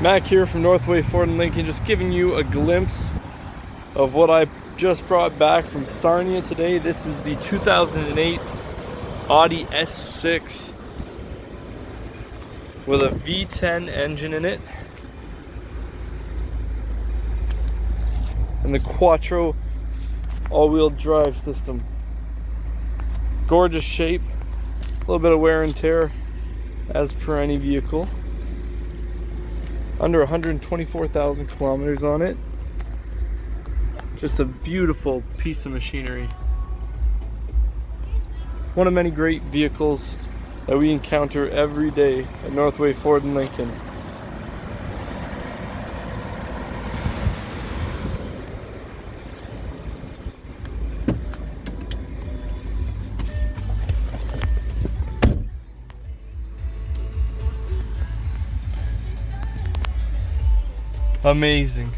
Mac here from Northway Ford and Lincoln, just giving you a glimpse of what I just brought back from Sarnia today. This is the 2008 Audi S6 with a V10 engine in it and the Quattro all-wheel drive system. Gorgeous shape, a little bit of wear and tear as per any vehicle. Under 124,000 kilometers on it. Just a beautiful piece of machinery. One of many great vehicles that we encounter every day at Northway Ford and Lincoln. Amazing.